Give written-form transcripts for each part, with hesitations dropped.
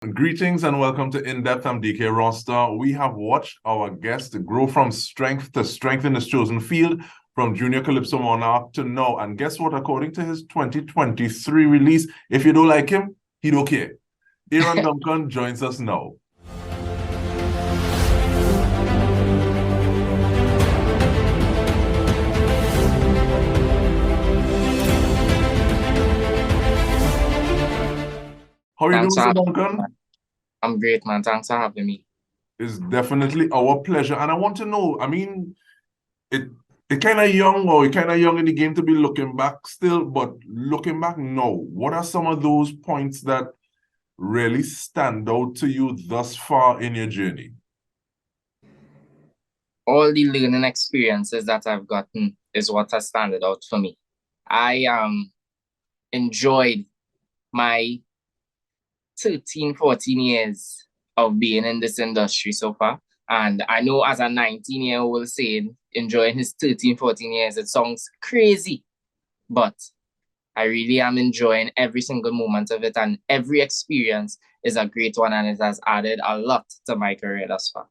Greetings and welcome to In Depth. I'm Dike Rostant. We have watched our guest grow from strength to strength in his chosen field, from Junior Calypso Monarch to now. And guess what? According to his 2023 release, if you don't like him, he don't care. Aaron Duncan joins us now. How are you doing, Mr. Duncan? I'm great, man. Thanks for having me. It's definitely our pleasure. And I want to know, it kind of young, or you're kind of young in the game to be looking back still, but looking back now, what are some of those points that really stand out to you thus far in your journey? All the learning experiences that I've gotten is what has standed out for me. I enjoyed my 13, 14 years of being in this industry so far. And I know as a 19-year-old saying, enjoying his 13, 14 years, it sounds crazy. But I really am enjoying every single moment of it. And every experience is a great one. And it has added a lot to my career thus far.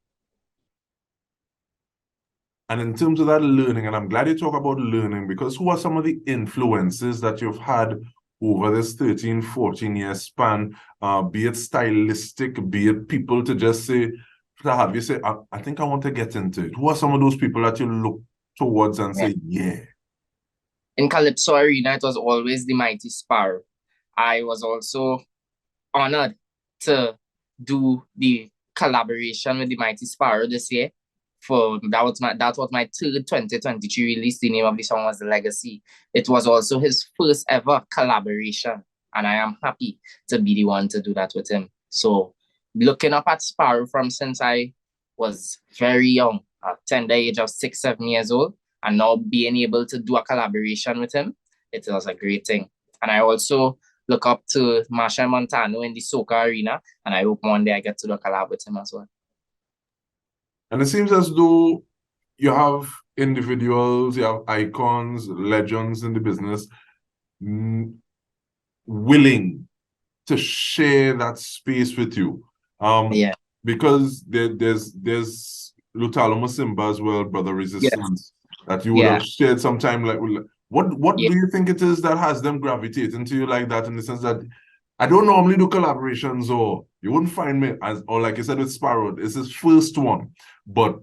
And in terms of that learning, and I'm glad you talk about learning, because who are some of the influences that you've had over this 13, 14-year span, be it stylistic, be it people to just say, to have you say, I think I want to get into it. Who are some of those people that you look towards and say, yeah? In Calypso Arena, it was always the Mighty Sparrow. I was also honored to do the collaboration with the Mighty Sparrow this year. That was my third 2023 release. The name of the song was The Legacy. It was also his first ever collaboration, and I am happy to be the one to do that with him. So looking up at Sparrow from since I was very young, at tender age of 6, 7 years old, and now being able to do a collaboration with him, it was a great thing. And I also look up to Marshall Montano in the soca arena, and I hope one day I get to do a collab with him as well. And it seems as though you have individuals, you have icons, legends in the business willing to share that space with you. Yeah. Because there's Lutalo Masimba as well, Brother Resistance, that you would have shared sometime. Like, what do you think it is that has them gravitating to you like that, in the sense that I don't normally do collaborations, or you wouldn't find me as, or like you said with Sparrow, it's his first one. But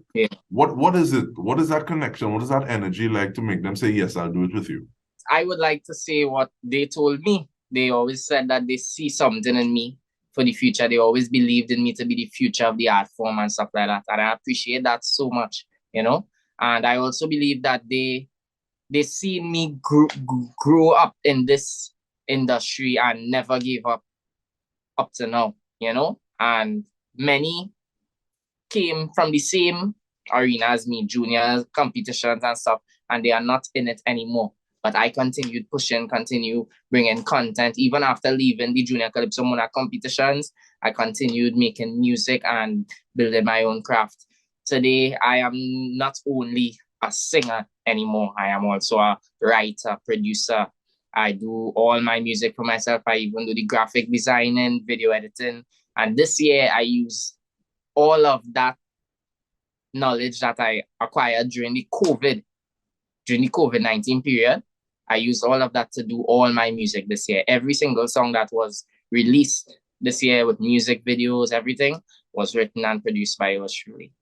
what is it? What is that connection? What is that energy like to make them say, yes, I'll do it with you? I would like to say what they told me. They always said that they see something in me for the future. They always believed in me to be the future of the art form and stuff like that. And I appreciate that so much, you know? And I also believe that they see me grow up in this industry and never gave up to now, you know? And many came from the same arena as me, junior competitions and stuff, and they are not in it anymore. But I continued pushing, continue bringing content. Even after leaving the Junior Calypso Monarch competitions, I continued making music and building my own craft. Today, I am not only a singer anymore, I am also a writer, producer. I do all my music for myself. I even do the graphic designing, video editing. And this year, I use all of that knowledge that I acquired during the COVID-19 period. I used all of that to do all my music this year. Every single song that was released this year with music videos, everything was written and produced by yours truly.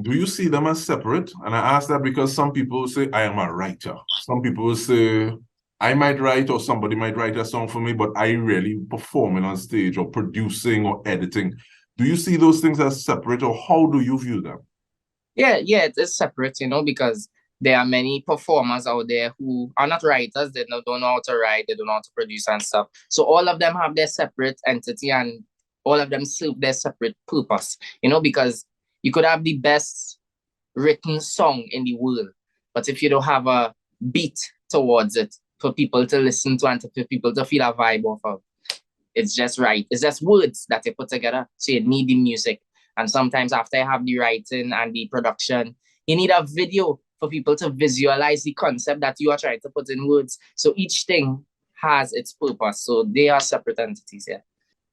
Do you see them as separate? And I ask that because some people say, I am a writer. Some people say, I might write, or somebody might write a song for me, but I really performing on stage or producing or editing. Do you see those things as separate, or how do you view them? Yeah, it is separate, you know, because there are many performers out there who are not writers. They don't know how to write, they don't know how to produce and stuff. So all of them have their separate entity, and all of them serve their separate purpose, you know, because you could have the best written song in the world, but if you don't have a beat towards it for people to listen to and for people to feel a vibe off of, it's just words that you put together. So you need the music. And sometimes after you have the writing and the production, you need a video for people to visualize the concept that you are trying to put in words. So each thing has its purpose. So they are separate entities, yeah.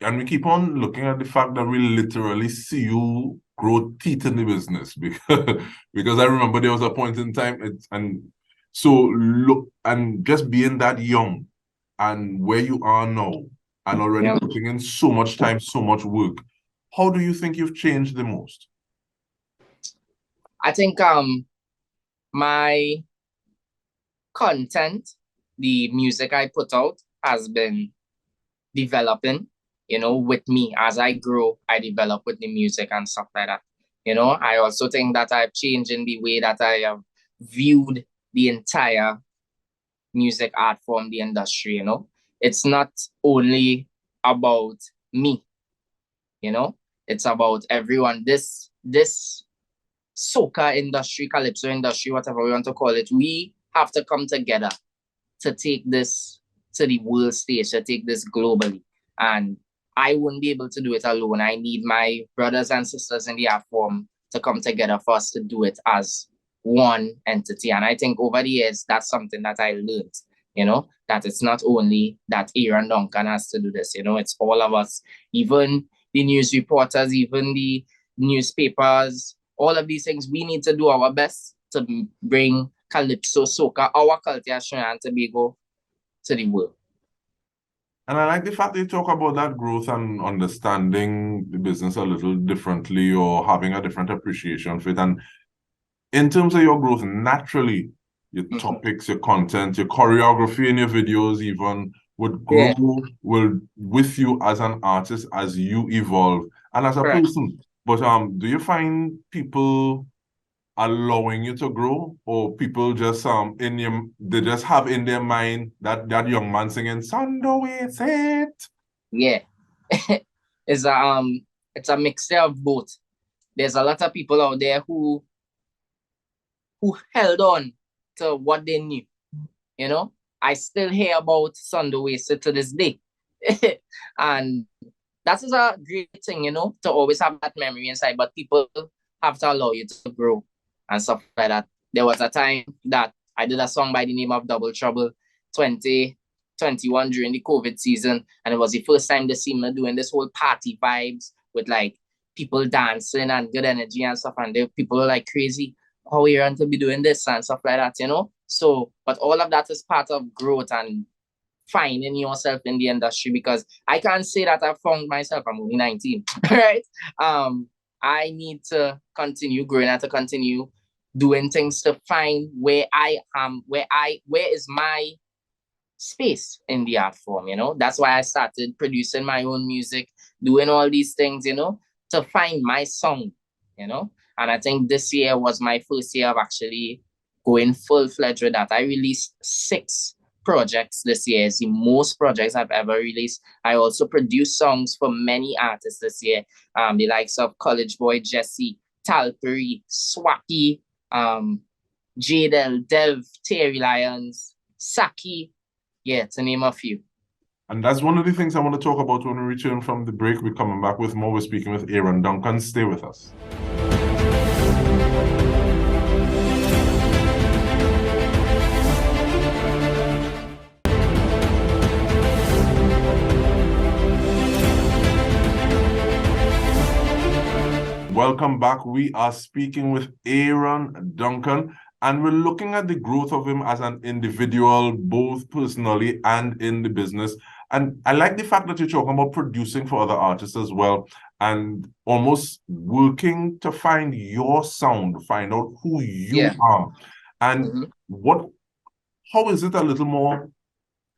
and we keep on looking at the fact that we literally see you grow teeth in the business because I remember there was a point in time and so look and just being that young and where you are now and already putting in so much time, so much work. How do you think you've changed the most? I think my content, the music I put out has been developing, with me. As I grow, I develop with the music and stuff like that. I also think that I've changed in the way that I have viewed the entire music art form, the industry. It's not only about me, it's about everyone. This soca industry, calypso industry, whatever we want to call it, we have to come together to take this to the world stage, to take this globally. And I wouldn't be able to do it alone. I need my brothers and sisters in the art form to come together for us to do it as one entity. And I think over the years, that's something that I learned, that it's not only that Aaron Duncan has to do this, it's all of us, even the news reporters, even the newspapers, all of these things. We need to do our best to bring calypso, soca, our culture, Trinidad and Tobago, to the world. And I like the fact that you talk about that growth and understanding the business a little differently or having a different appreciation for it. And in terms of your growth, naturally, your topics, your content, your choreography in your videos even would grow with you as an artist as you evolve and as a person. But do you find people allowing you to grow, or people just they just have in their mind that young man singing Sunday it's it? Yeah. It's a mixture of both. There's a lot of people out there who held on to what they knew. I still hear about Sunday Wasted to this day. And that is a great thing, to always have that memory inside. But people have to allow you to grow and stuff like that. There was a time that I did a song by the name of Double Trouble 2021 during the COVID season. And it was the first time they see me doing this whole party vibes with like people dancing and good energy and stuff. And people are like crazy. How we want to be doing this and stuff like that, So, but all of that is part of growth and finding yourself in the industry, because I can't say that I've found myself. I'm only 19, right? I need to continue growing and to continue doing things to find where I am, where is my space in the art form, That's why I started producing my own music, doing all these things, to find my song, And I think this year was my first year of actually going full-fledged with that. I released 6 projects this year. It's the most projects I've ever released. I also produced songs for many artists this year. The likes of College Boy Jesse, Talperi, Swaki, Jadel, Dev, Terry Lyons, Saki, to name a few. And that's one of the things I want to talk about when we return from the break. We're coming back with more. We're speaking with Aaron Duncan. Stay with us. Welcome back. We are speaking with Aaron Duncan, and we're looking at the growth of him as an individual, both personally and in the business. And I like the fact that you're talking about producing for other artists as well, and almost working to find your sound, find out who you are. And how is it a little more,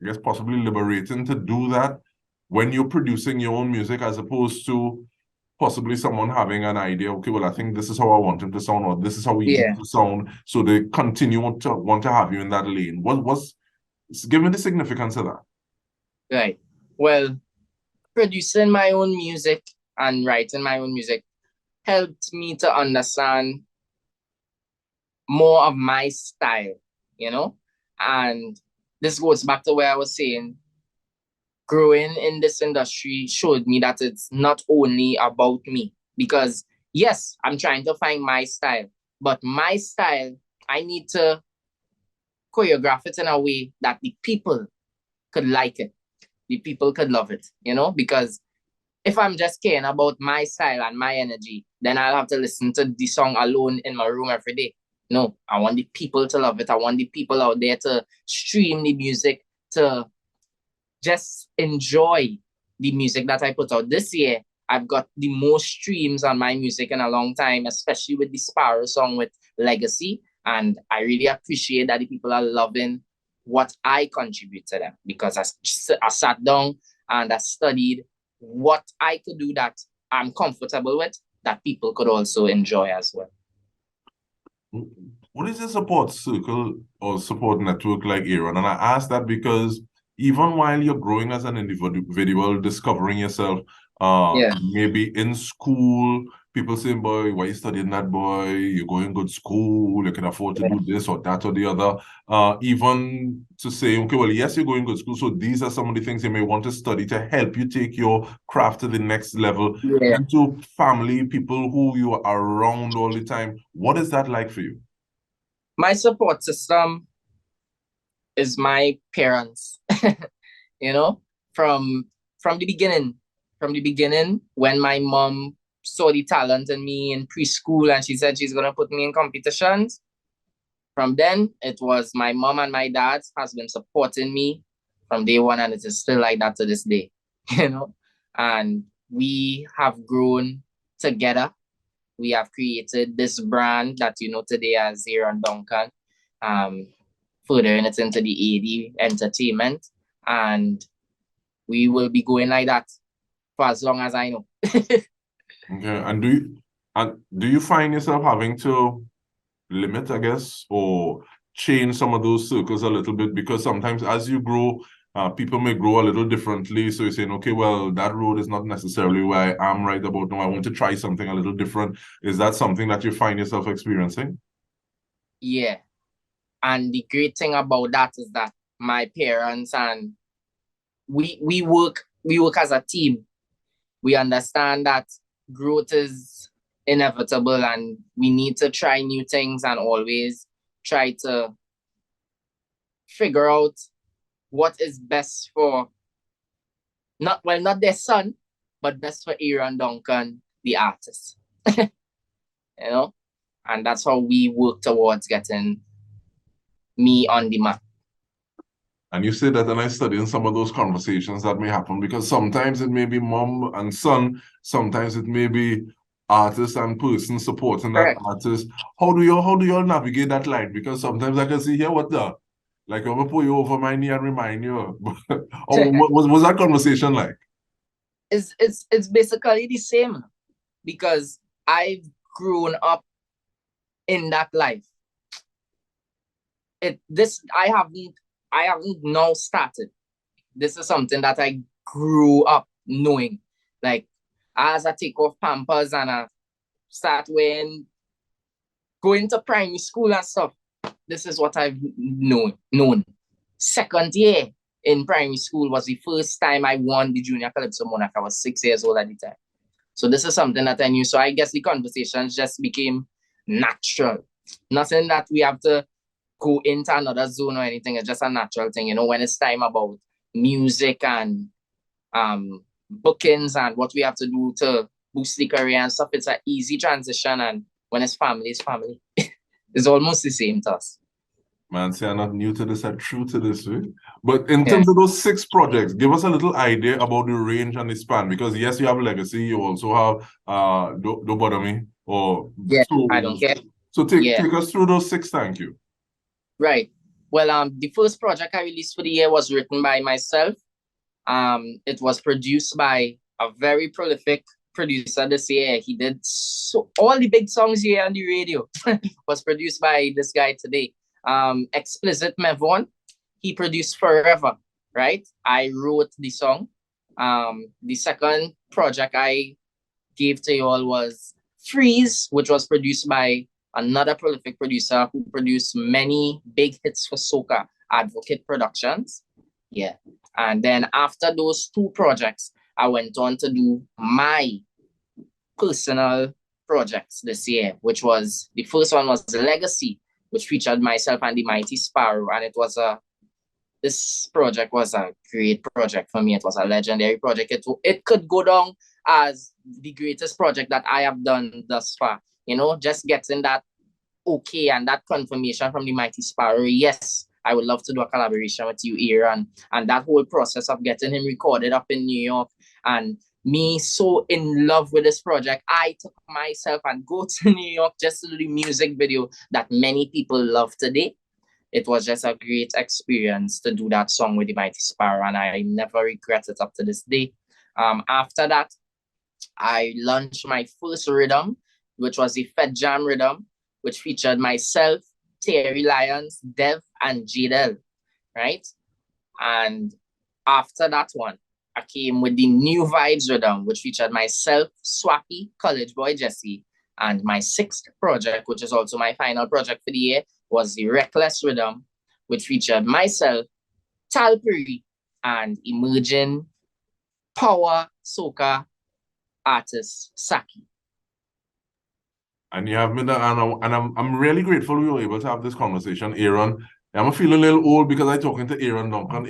I guess, possibly liberating to do that when you're producing your own music, as opposed to possibly someone having an idea, okay, well, I think this is how I want him to sound, or this is how we need to sound, so they continue to want to have you in that lane. Give me the significance of that. Right. Well, producing my own music and writing my own music helped me to understand more of my style, And this goes back to where I was saying, growing in this industry showed me that it's not only about me, because yes, I'm trying to find my style, but my style, I need to choreograph it in a way that the people could like it, the people could love it, because if I'm just caring about my style and my energy, then I'll have to listen to the song alone in my room every day. No, I want the people to love it. I want the people out there to stream the music, to just enjoy the music that I put out. This year, I've got the most streams on my music in a long time, especially with the Sparrow song with Legacy. And I really appreciate that the people are loving what I contribute to them, because I sat down and I studied what I could do that I'm comfortable with, that people could also enjoy as well. What is your support circle or support network like, Aaron? And I ask that because even while you're growing as an individual, discovering yourself, maybe in school, people saying, boy, why you studying that, boy? You're going good school, you can afford to do this or that or the other. Even to say, okay, well, yes, you're going good school, so these are some of the things you may want to study to help you take your craft to the next level. And to family, people who you are around all the time, what is that like for you? My support system is my parents. You know, from the beginning. From the beginning, when my mom saw the talent in me in preschool and she said she's going to put me in competitions, from then, it was my mom and my dad has been supporting me from day one, and it is still like that to this day, you know. And we have grown together. We have created this brand that you know today as Aaron Duncan, furthering it into the AD entertainment. And we will be going like that for as long as I know. Okay. And do you find yourself having to limit, I guess, or change some of those circles a little bit? Because sometimes as you grow, people may grow a little differently. So you're saying, okay, well, that road is not necessarily where I am right about now. I want to try something a little different. Is that something that you find yourself experiencing? Yeah. And the great thing about that is that my parents and we work as a team. We understand that growth is inevitable and we need to try new things and always try to figure out what is best for not their son, but best for Aaron Duncan, the artist. You know? And that's how we work towards getting me on the map. And you say that, and I study in some of those conversations that may happen, because sometimes it may be mom and son, sometimes it may be artist and person supporting that artist. How do you all navigate that line? Because sometimes I can see here what the, like, I'm gonna put you over my knee and remind you. Or what was that conversation like? It's basically the same, because I've grown up in that life. I haven't now started. This is something that I grew up knowing. Like, as I take off Pampers and I start going to primary school and stuff, this is what I've known. Second year in primary school was the first time I won the Junior Calypso Monarch. I was 6 years old at the time. So this is something that I knew. So I guess the conversations just became natural. Nothing that we have to go into another zone or anything. It's just a natural thing, you know, when it's time about music and bookings and what we have to do to boost the career and stuff. It's an easy transition, and when it's family, it's family. It's almost the same to us. Man, see, I'm not new to this, I'm true to this, right? But in terms of those 6 projects, give us a little idea about the range and the span. Because yes, you have Legacy, you also have Don't Bother Me. Or I Don't Care. So take us through those 6, thank you. Right. Well, the first project I released for the year was written by myself. It was produced by a very prolific producer this year. He did all the big songs here on the radio was produced by this guy today. Explicit Mevon. He produced Forever, right? I wrote the song. The second project I gave to you all was Freeze, which was produced by another prolific producer who produced many big hits for soca, Advocate Productions. Yeah. And then after those 2 projects, I went on to do my personal projects this year, which was, the first one was Legacy, which featured myself and the Mighty Sparrow. And it was this project was a great project for me. It was a legendary project. It could go down as the greatest project that I have done thus far. You know, just getting that okay and that confirmation from the Mighty Sparrow, yes, I would love to do a collaboration with you, Aaron. And that whole process of getting him recorded up in New York and me so in love with this project, I took myself and go to New York just to do the music video that many people love today. It was just a great experience to do that song with the Mighty Sparrow, and I never regret it up to this day. After that, I launched my first rhythm, which was the Fed Jam rhythm, which featured myself, Terry Lyons, Dev, and Jadel, right? And after that one, I came with the New Vibes rhythm, which featured myself, Swappy, College Boy Jesse, and my sixth project, which is also my final project for the year, was the Reckless rhythm, which featured myself, Talpuri, and emerging power soca artist Saki. And you have me there, and I'm really grateful we were able to have this conversation, Aaron. I'm feeling a little old because I'm talking to Aaron Duncan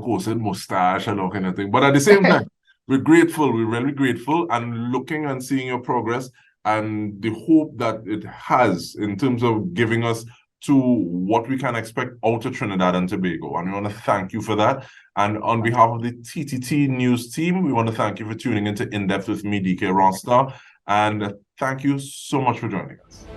goes in mustache and all kind of thing. But at the same time, we're grateful. We're really grateful and looking and seeing your progress and the hope that it has in terms of giving us to what we can expect out of Trinidad and Tobago. And we want to thank you for that. And on behalf of the TTT News team, we want to thank you for tuning into In Depth with me, Dike Rostant. And thank you so much for joining us.